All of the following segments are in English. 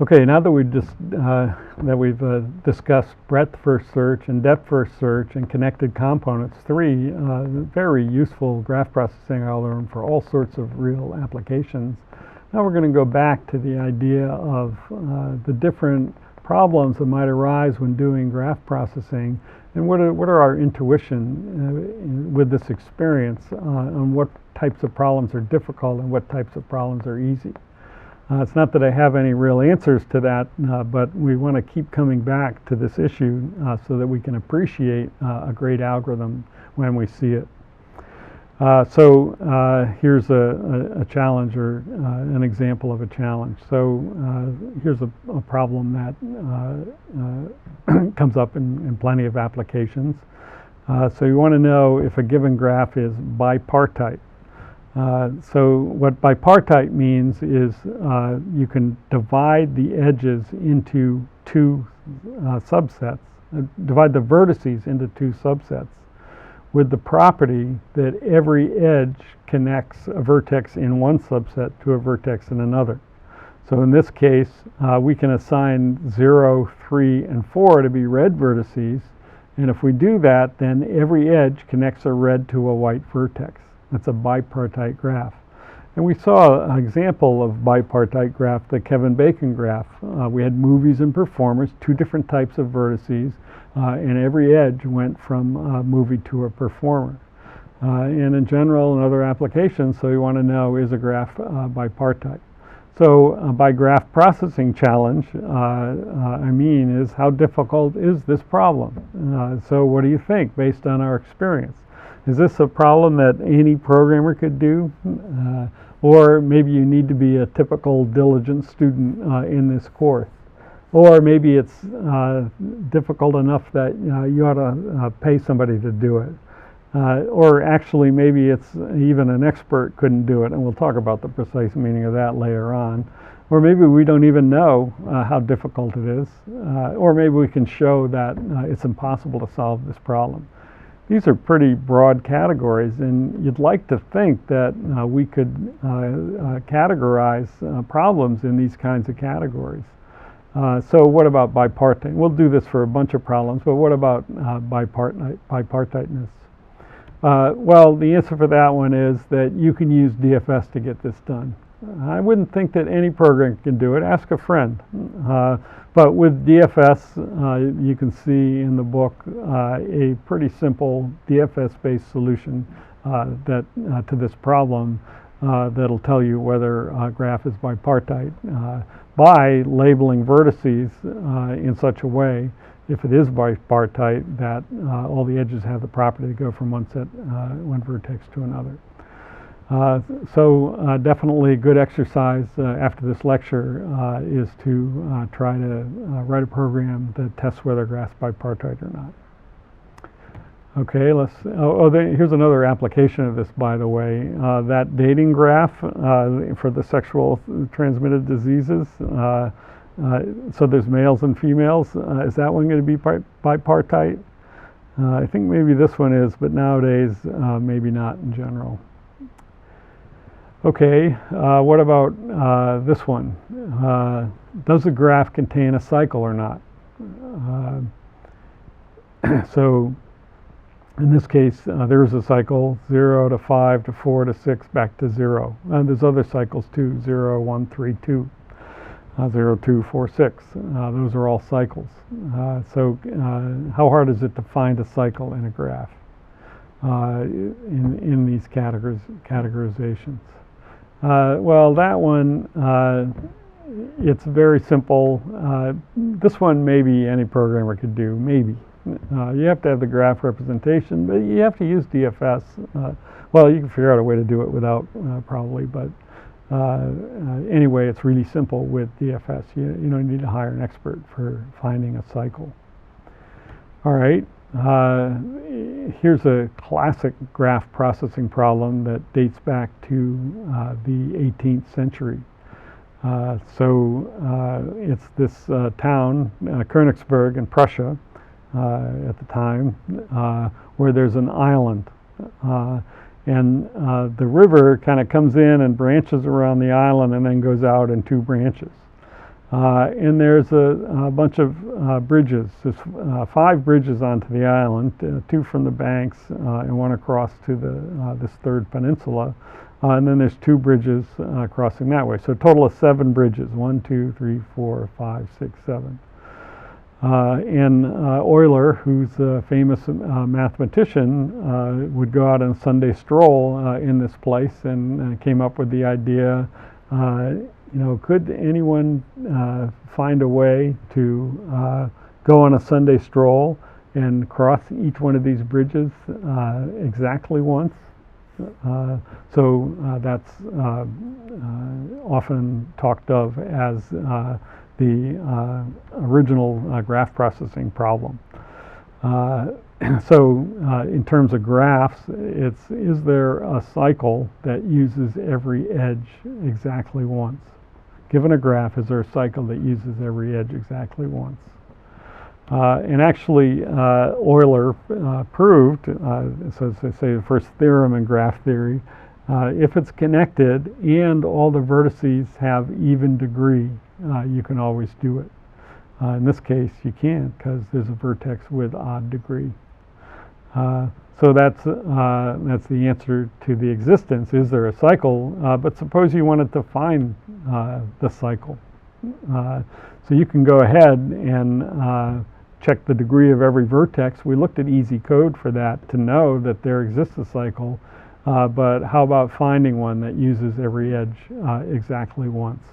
Okay, now that we've discussed breadth first search and depth first search and connected components, three very useful graph processing algorithms for all sorts of real applications. Now we're going to go back to the idea of the different problems that might arise when doing graph processing, and what are our intuition with this experience on what types of problems are difficult and what types of problems are easy. It's not that I have any real answers to that, but we want to keep coming back to this issue so that we can appreciate a great algorithm when we see it. Here's a challenge, or an example of a challenge. So here's a problem that comes up in plenty of applications. So you want to know if a given graph is bipartite. So what bipartite means is you can divide the edges into two subsets, divide the vertices into two subsets, with the property that every edge connects a vertex in one subset to a vertex in another. So in this case, we can assign 0, 3, and 4 to be red vertices, and if we do that, then every edge connects a red to a white vertex. That's a bipartite graph. And we saw an example of bipartite graph, the Kevin Bacon graph. We had movies and performers, two different types of vertices, and every edge went from a movie to a performer. And in general, in other applications, so you want to know, is a graph bipartite? So by graph processing challenge, I mean is how difficult is this problem? So what do you think based on our experience? Is this a problem that any programmer could do? Or maybe you need to be a typical diligent student in this course. Or maybe it's difficult enough that you ought to pay somebody to do it. Or actually maybe it's even an expert couldn't do it, and we'll talk about the precise meaning of that later on. Or maybe we don't even know how difficult it is. Or maybe we can show that it's impossible to solve this problem. These are pretty broad categories, and you'd like to think that we could categorize problems in these kinds of categories. So what about bipartite? We'll do this for a bunch of problems, but what about bipartiteness? Well, the answer for that one is that you can use DFS to get this done. I wouldn't think that any program can do it. Ask a friend. But with DFS, you can see in the book a pretty simple DFS-based solution to this problem that'll tell you whether a graph is bipartite by labeling vertices in such a way, if it is bipartite, that all the edges have the property to go from one vertex to another. Definitely good exercise after this lecture is to try to write a program that tests whether graph's bipartite or not. Okay, here's another application of this, by the way. That dating graph for the sexual transmitted diseases, so there's males and females. Is that one going to be bipartite? I think maybe this one is, but nowadays maybe not in general. Okay, what about this one? Does the graph contain a cycle or not? So in this case, there's a cycle, 0 to 5 to 4 to 6, back to 0. And there's other cycles too, 0, 1, 3, 2, 0, 2, 4, 6. Those are all cycles. How hard is it to find a cycle in a graph in these categorizations? Well, that one, it's very simple. This one maybe any programmer could do, maybe. You have to have the graph representation, but you have to use DFS. Well, you can figure out a way to do it without probably, but anyway, it's really simple with DFS. You don't need to hire an expert for finding a cycle. All right. Here's a classic graph processing problem that dates back to the 18th century. It's this town, Königsberg in Prussia at the time, where there's an island. And the river kind of comes in and branches around the island and then goes out in two branches. And there's a bunch of bridges. There's 5 bridges onto the island, 2 from the banks and 1 across to this third peninsula. And then there's 2 bridges crossing that way. So a total of 7 bridges, 1, 2, 3, 4, 5, 6, 7. And Euler, who's a famous mathematician, would go out on a Sunday stroll in this place and came up with the idea, could anyone find a way to go on a Sunday stroll and cross each one of these bridges exactly once? So that's often talked of as the original graph processing problem. So in terms of graphs, is there a cycle that uses every edge exactly once? Given a graph, is there a cycle that uses every edge exactly once? And actually, Euler proved, so as they say, the first theorem in graph theory, if it's connected and all the vertices have even degree, you can always do it. In this case, you can't because there's a vertex with odd degree. So that's the answer to the existence. Is there a cycle? But suppose you wanted to find the cycle. So you can go ahead and check the degree of every vertex. We looked at easy code for that to know that there exists a cycle. But how about finding one that uses every edge exactly once?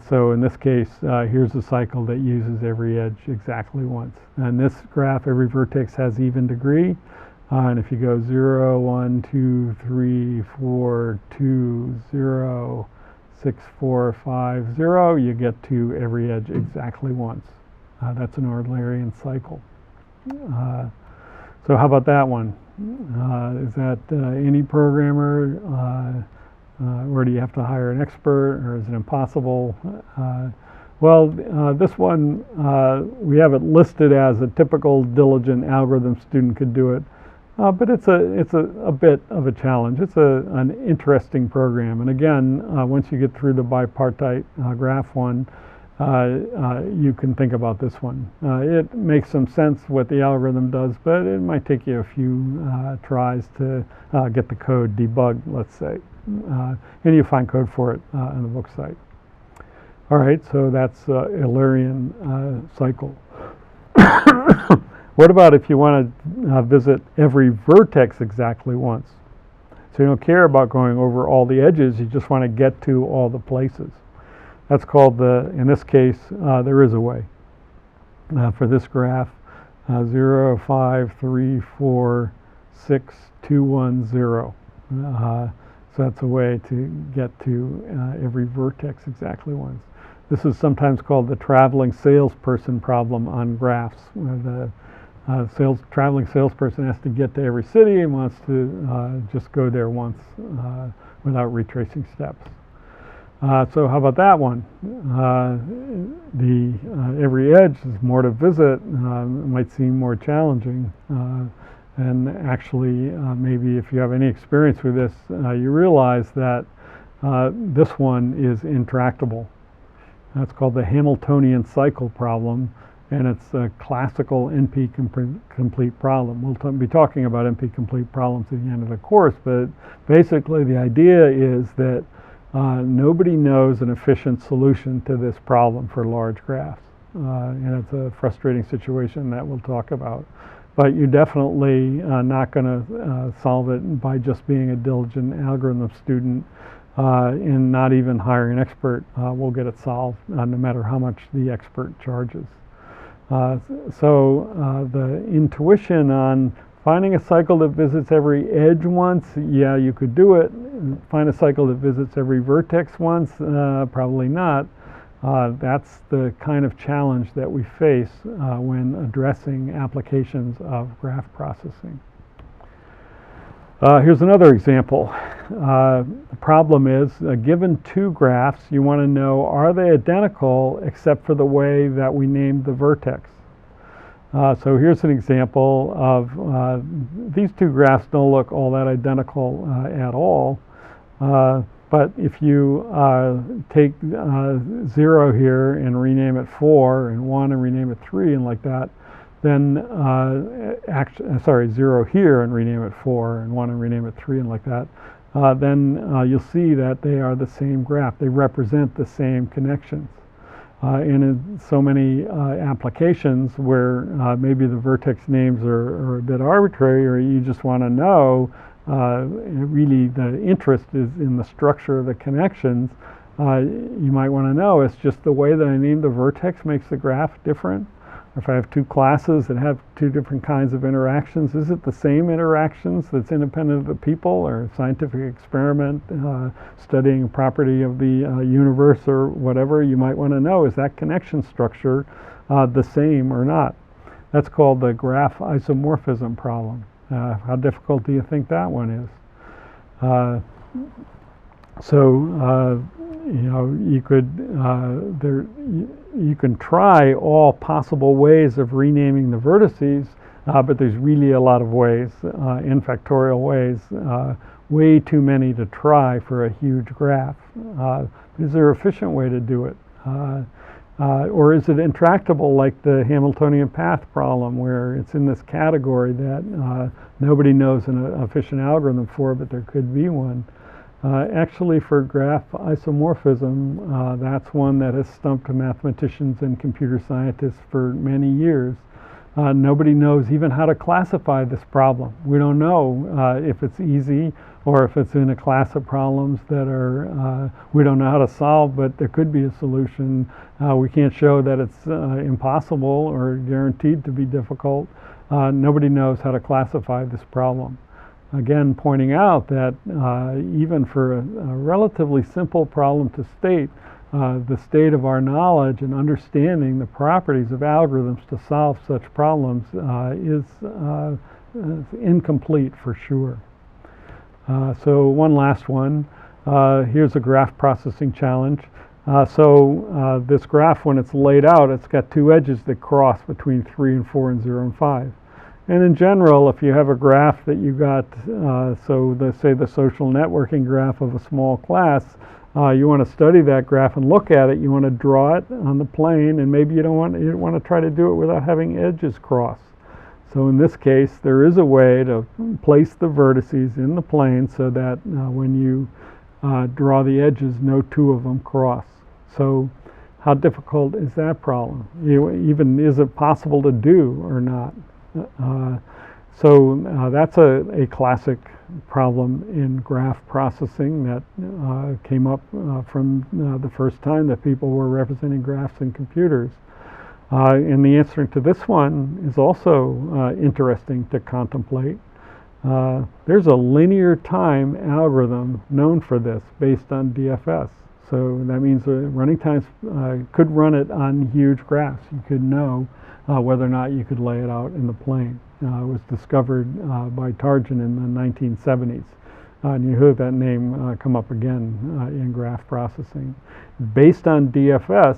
So in this case, here's a cycle that uses every edge exactly once. And this graph, every vertex has even degree. And if you go 0, 1, 2, 3, 4, 2, 0, 6, 4, 5, 0, you get to every edge exactly once. That's an Eulerian cycle. So how about that one? Is that any programmer, or do you have to hire an expert, or is it impossible? This one, we have it listed as a typical diligent algorithm student could do it, but it's a bit of a challenge. It's an interesting program, and again, once you get through the bipartite graph one, you can think about this one. It makes some sense what the algorithm does, but it might take you a few tries to get the code debugged, let's say. And you find code for it on the book site. All right, so that's Eulerian cycle. What about if you want to visit every vertex exactly once? So you don't care about going over all the edges, you just want to get to all the places. That's called in this case, there is a way. For this graph, 0, 5, 3, 4, 6, 2, 1, 0. So that's a way to get to every vertex exactly once. This is sometimes called the traveling salesperson problem on graphs, where the traveling salesperson has to get to every city and wants to just go there once without retracing steps. So how about that one? Every edge is more to visit. It might seem more challenging. And actually, maybe if you have any experience with this, you realize that this one is intractable. That's called the Hamiltonian cycle problem, and it's a classical NP-complete problem. We'll be talking about NP-complete problems at the end of the course, but basically the idea is that nobody knows an efficient solution to this problem for large graphs. And it's a frustrating situation that we'll talk about. But you're definitely not going to solve it by just being a diligent algorithm student and not even hiring an expert will get it solved, no matter how much the expert charges. So the intuition on finding a cycle that visits every edge once, yeah, you could do it. Find a cycle that visits every vertex once, probably not. That's the kind of challenge that we face when addressing applications of graph processing. Here's another example. The problem is, given 2 graphs, you want to know, are they identical except for the way that we named the vertex? So here's an example of these 2 graphs don't look all that identical at all. But if you take 0 here and rename it 4, and 1 and rename it 3, and like that, then 0 here and rename it 4, and 1 and rename it 3, and like that, then you'll see that they are the same graph. They represent the same connections. And in so many applications where maybe the vertex names are a bit arbitrary, or you just want to know, really the interest is in the structure of the connections, you might want to know, it's just the way that I named the vertex makes the graph different. If I have two classes that have two different kinds of interactions, is it the same interactions that's independent of the people, or a scientific experiment studying a property of the universe or whatever? You might want to know, is that connection structure the same or not? That's called the graph isomorphism problem. How difficult do you think that one is? You know, you could you can try all possible ways of renaming the vertices, but there's really a lot of ways, n factorial ways, way too many to try for a huge graph. Is there an efficient way to do it? Or is it intractable, like the Hamiltonian path problem, where it's in this category that nobody knows an efficient algorithm for, but there could be one? Actually, for graph isomorphism, that's one that has stumped mathematicians and computer scientists for many years. Nobody knows even how to classify this problem. We don't know if it's easy or if it's in a class of problems that are we don't know how to solve, but there could be a solution. We can't show that it's impossible or guaranteed to be difficult. Nobody knows how to classify this problem. Again, pointing out that even for a relatively simple problem to state, the state of our knowledge and understanding the properties of algorithms to solve such problems is incomplete for sure. So one last one. Here's a graph processing challenge. This graph, when it's laid out, it's got two edges that cross between 3 and 4 and 0 and 5. And in general, if you have a graph that you got, say the social networking graph of a small class, you want to study that graph and look at it. You want to draw it on the plane, and maybe you want to try to do it without having edges cross. So in this case, there is a way to place the vertices in the plane so that when you draw the edges, no two of them cross. So how difficult is that problem? Even is it possible to do or not? That's a classic problem in graph processing that came up from the first time that people were representing graphs in computers. And the answer to this one is also interesting to contemplate. There's a linear time algorithm known for this based on DFS. So that means running times could run it on huge graphs. You could know whether or not you could lay it out in the plane. It was discovered by Tarjan in the 1970s. And you heard that name come up again in graph processing. Based on DFS,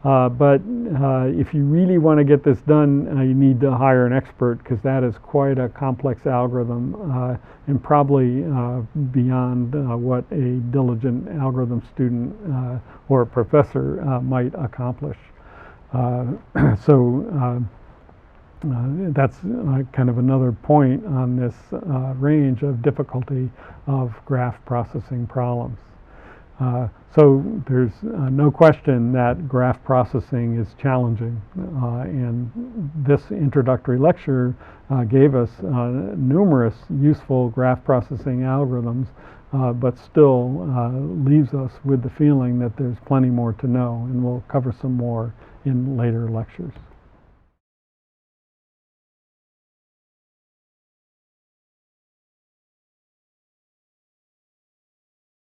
but if you really want to get this done, you need to hire an expert, because that is quite a complex algorithm and probably beyond what a diligent algorithm student or professor might accomplish. That's kind of another point on this range of difficulty of graph processing problems. So there's no question that graph processing is challenging, and this introductory lecture gave us numerous useful graph processing algorithms, but still leaves us with the feeling that there's plenty more to know, and we'll cover some more in later lectures.